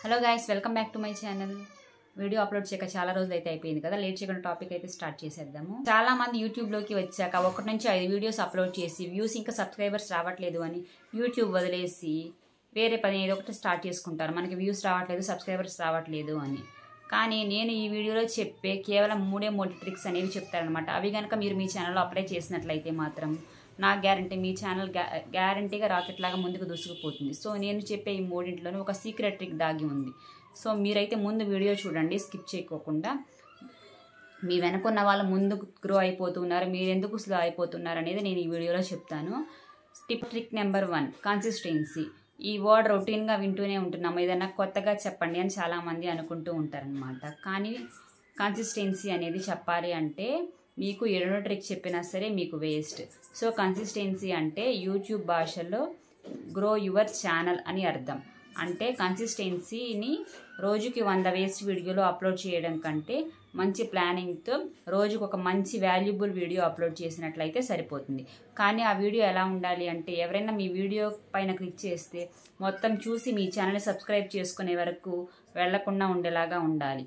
Hello guys, welcome back to my channel. Video upload చేయక చాలా రోజులు అయితే అయిపోయింది కదా. లేట్ చేయకుండా టాపిక్ అయితే స్టార్ట్ చేసేద్దాము. చాలా మంది యూట్యూబ్లోకి వచ్చాక 1 నుంచి 5 వీడియోస్ అప్లోడ్ చేసి వ్యూస్ ఇంకా సబ్స్క్రైబర్స్ రావట్లేదు అని యూట్యూబ్ వదిలేసి వేరే పని ఏదో ఒకటి స్టార్ట్ చేసుకుంటారు. మనకి వ్యూస్ రావట్లేదు, సబ్స్క్రైబర్స్ రావట్లేదు అని. కానీ నేను ఈ వీడియోలో చెప్పే కేవలం 3 ట్రిక్స్ అనేవి చెప్తారనమాట. అవి కనుక మీరు మీ ఛానల్లో అప్లై చేసినట్లయితే మాత్రం నా గ్యారంటీ మీ ఛానల్ గ్యారంటీగా రాకెట్ లాగా ముందుకు దూసుకుపోతుంది. సో నేను చెప్పే ఈ 3 ఒక సీక్రెట్ ట్రిక్ దాగి ఉంది. సో మీరైతే ముందు వీడియో చూడండి, స్కిప్ చేయకోకుండా. మీ వెనకున్న వాళ్ళు ముందు గ్రో అయిపోతున్నారు, మీరు ఎందుకు స్లో అయిపోతున్నారు అనేది నేను ఈ వీడియోలో చెప్తాను. Trick number 1, consistency. ఈ వర్డ్ రొటీన్గా వింటూనే ఉంటున్నాము, ఏదైనా కొత్తగా చెప్పండి అని చాలామంది అనుకుంటూ ఉంటారనమాట. కానీ కన్సిస్టెన్సీ అనేది చెప్పాలి అంటే మీకు 7వ ట్రిక్ చెప్పినా సరే మీకు వేస్ట్. సో కన్సిస్టెన్సీ అంటే యూట్యూబ్ భాషలో గ్రో యువర్ ఛానల్ అని అర్థం. అంటే కన్సిస్టెన్సీని రోజుకి 100 వేస్ట్ వీడియోలు అప్లోడ్ చేయడం కంటే మంచి ప్లానింగ్తో రోజుకు ఒక మంచి వాల్యుబుల్ వీడియో అప్లోడ్ చేసినట్లయితే సరిపోతుంది. కానీ ఆ వీడియో ఎలా ఉండాలి అంటే ఎవరైనా మీ వీడియో పైన క్లిక్ చేస్తే మొత్తం చూసి మీ ఛానల్ని సబ్స్క్రైబ్ చేసుకునే వరకు వెళ్లకుండా ఉండేలాగా ఉండాలి.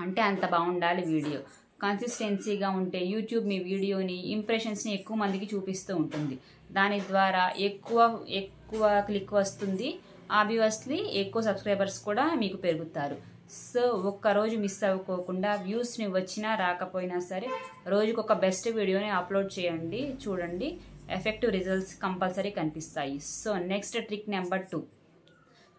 అంటే అంత బాగుండాలి వీడియో. కన్సిస్టెన్సీగా ఉంటే యూట్యూబ్ మీ వీడియోని ఇంప్రెషన్స్ని ఎక్కువ మందికి చూపిస్తూ ఉంటుంది. దాని ద్వారా ఎక్కువ క్లిక్ వస్తుంది, ఆబ్వియస్లీ ఎక్కువ సబ్స్క్రైబర్స్ కూడా మీకు పెరుగుతారు. సో ఒక్కరోజు మిస్ అవ్వకోకుండా వ్యూస్ని వచ్చినా రాకపోయినా సరే రోజుకు ఒక బెస్ట్ వీడియోని అప్లోడ్ చేయండి, చూడండి, ఎఫెక్టివ్ రిజల్ట్స్ కంపల్సరీ కనిపిస్తాయి. So next trick number 2,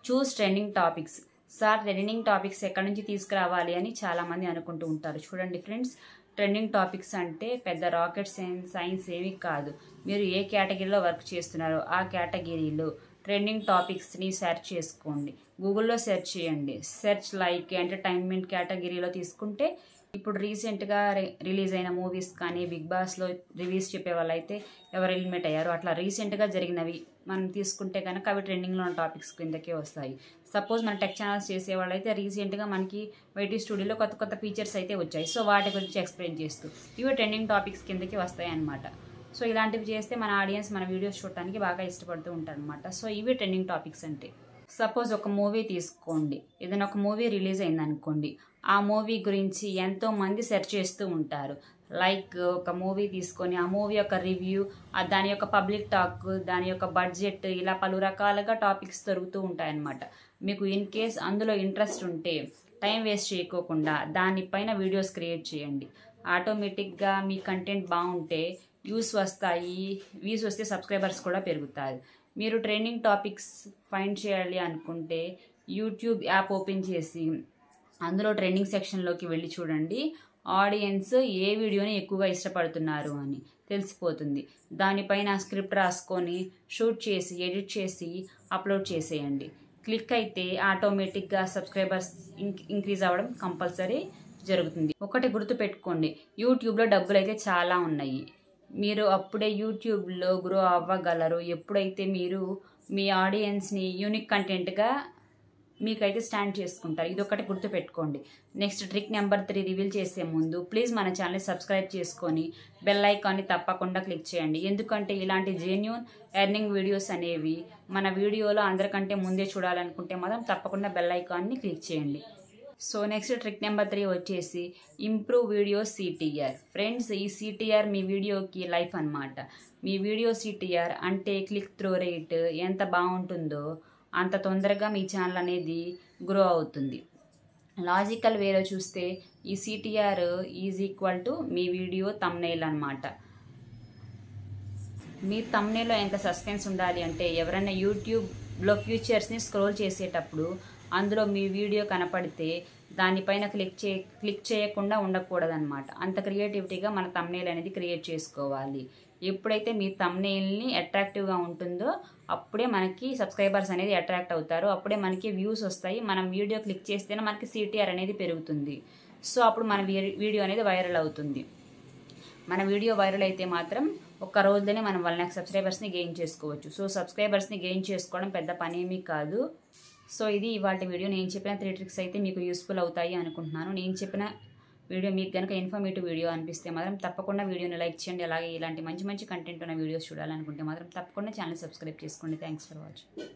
choose trending topics. Sir trending topics ఎక్కడి నుంచి తీసుకురావాలి అని చాలామంది అనుకుంటూ ఉంటారు. చూడండి ఫ్రెండ్స్, ట్రెండింగ్ టాపిక్స్ అంటే పెద్ద రాకెట్ సైన్స్ ఏమీ కాదు. మీరు ఏ కేటగిరీలో వర్క్ చేస్తున్నారో ఆ కేటగిరీలో ట్రెండింగ్ టాపిక్స్ని సెర్చ్ చేసుకోండి. గూగుల్లో సెర్చ్ చేయండి. సెర్చ్ లైక్ ఎంటర్టైన్మెంట్ కేటగిరీలో తీసుకుంటే ఇప్పుడు రీసెంట్గా రిలీజ్ అయిన మూవీస్ కానీ బిగ్ బాస్లో రివ్యూస్ చెప్పే వాళ్ళు అయితే ఎవరు ఎలిమినేట్ అయ్యారు, అట్లా రీసెంట్గా జరిగినవి మనం తీసుకుంటే కనుక అవి ట్రెండింగ్లో ఉన్న టాపిక్స్ కిందకే వస్తాయి. సపోజ్ మన టెక్ ఛానల్స్ చేసే వాళ్ళు అయితే రీసెంట్గా మనకి వైటీ స్టూడియోలో కొత్త ఫీచర్స్ అయితే వచ్చాయి. సో వాటి గురించి ఎక్స్ప్లెయిన్ చేస్తూ ఇవి ట్రెండింగ్ టాపిక్స్ కిందకి వస్తాయి అన్నమాట. సో ఇలాంటివి చేస్తే మన ఆడియన్స్ మన వీడియోస్ చూడటానికి బాగా ఇష్టపడుతూ ఉంటారు అనమాట. సో ఇవి ట్రెండింగ్ టాపిక్స్ అంటే. సపోజ్ ఒక మూవీ తీసుకోండి, ఏదైనా ఒక మూవీ రిలీజ్ అయిందనుకోండి, ఆ మూవీ గురించి ఎంతో మంది సెర్చ్ చేస్తూ ఉంటారు. లైక్ ఒక మూవీ తీసుకొని ఆ మూవీ యొక్క రివ్యూ, దాని యొక్క పబ్లిక్ టాక్, దాని యొక్క బడ్జెట్, ఇలా పలు రకాలుగా టాపిక్స్ దొరుకుతూ ఉంటాయన్నమాట. మీకు ఇన్ కేస్ అందులో ఇంట్రెస్ట్ ఉంటే టైం వేస్ట్ చేయకోకుండా దానిపైన వీడియోస్ క్రియేట్ చేయండి. ఆటోమేటిక్గా మీ కంటెంట్ బాగుంటే వ్యూస్ వస్తాయి, వ్యూస్ వస్తే సబ్స్క్రైబర్స్ కూడా పెరుగుతారు. మీరు ట్రెండింగ్ టాపిక్స్ ఫైండ్ చేయాలి అనుకుంటే యూట్యూబ్ యాప్ ఓపెన్ చేసి అందులో ట్రెండింగ్ సెక్షన్లోకి వెళ్ళి చూడండి. ఆడియన్స్ ఏ వీడియోని ఎక్కువగా ఇష్టపడుతున్నారు అని తెలిసిపోతుంది. దానిపైన స్క్రిప్ట్ రాసుకొని షూట్ చేసి ఎడిట్ చేసి అప్లోడ్ చేసేయండి. క్లిక్ అయితే ఆటోమేటిక్గా సబ్స్క్రైబర్స్ ఇంక్రీజ్ అవ్వడం కంపల్సరీ జరుగుతుంది. ఒకటి గుర్తుపెట్టుకోండి, యూట్యూబ్లో డబ్బులు అయితే చాలా ఉన్నాయి. మీరు అప్పుడే యూట్యూబ్లో గ్రో అవ్వగలరు ఎప్పుడైతే మీరు మీ ఆడియన్స్ని యూనిక్ కంటెంట్గా మీకైతే స్టాండ్ చేసుకుంటారు. ఇది ఒకటి గుర్తుపెట్టుకోండి. నెక్స్ట్ ట్రిక్ నెంబర్ 3 రివీల్ చేసే ముందు ప్లీజ్ మన ఛానల్ని సబ్స్క్రైబ్ చేసుకొని బెల్ ఐకాన్ని తప్పకుండా క్లిక్ చేయండి. ఎందుకంటే ఇలాంటి జెన్యూన్ ఎర్నింగ్ వీడియోస్ అనేవి మన వీడియోలో అందరికంటే ముందే చూడాలనుకుంటే మాత్రం తప్పకుండా బెల్ ఐకాన్ని క్లిక్ చేయండి. సో నెక్స్ట్ ట్రిక్ నెంబర్ 3 వచ్చేసి ఇంప్రూవ్ వీడియో సిటిఆర్. ఫ్రెండ్స్, ఈ సిటిఆర్ మీ వీడియోకి లైఫ్ అన్నమాట. మీ వీడియో సిటిఆర్ అంటే క్లిక్ త్రూ రేట్ ఎంత బాగుంటుందో అంత తొందరగా మీ ఛానల్ అనేది గ్రో అవుతుంది. లాజికల్ వేలో చూస్తే ఈ CTR is equal to me video thumbnail అన్నమాట. మీ థంబ్నెయిల్లో ఎంత సస్పెన్స్ ఉండాలి అంటే ఎవరైనా యూట్యూబ్లో ఫీచర్స్ని స్క్రోల్ చేసేటప్పుడు అందులో మీ వీడియో కనపడితే దానిపైన క్లిక్ చేయకుండా ఉండకూడదన్నమాట. అంత క్రియేటివిటీగా మన థంబ్నెయిల్ అనేది క్రియేట్ చేసుకోవాలి. ఎప్పుడైతే మీ థంబ్నెయిల్ని అట్రాక్టివ్గా ఉంటుందో అప్పుడే మనకి సబ్స్క్రైబర్స్ అనేది అట్రాక్ట్ అవుతారు, అప్పుడే మనకి వ్యూస్ వస్తాయి. మనం వీడియో క్లిక్ చేస్తేనే మనకి సిటిఆర్ అనేది పెరుగుతుంది. సో అప్పుడు మన వీడియో అనేది వైరల్ అవుతుంది. మన వీడియో వైరల్ అయితే మాత్రం ఒక్క రోజులోనే మనం 1 lakh సబ్స్క్రైబర్స్ని గెయిన్ చేసుకోవచ్చు. సో సబ్స్క్రైబర్స్ని గెయిన్ చేసుకోవడం పెద్ద పనేమీ కాదు. సో ఇది ఇవాళ వీడియో. నేను చెప్పిన 3 ట్రిక్స్ అయితే మీకు యూస్ఫుల్ అవుతాయి అనుకుంటున్నాను. నేను చెప్పిన వీడియో మీకు కనుక ఇన్ఫర్మేటివ్ వీడియో అనిపిస్తే మాత్రం తప్పకుండా వీడియోని లైక్ చేయండి. అలాగే ఇలాంటి మంచి కంటెంట్ ఉన్న వీడియోస్ చూడాలనుకుంటే మాత్రం తప్పకుండా ఛానల్ సబ్స్క్రైబ్ చేసుకోండి. Thanks for watching.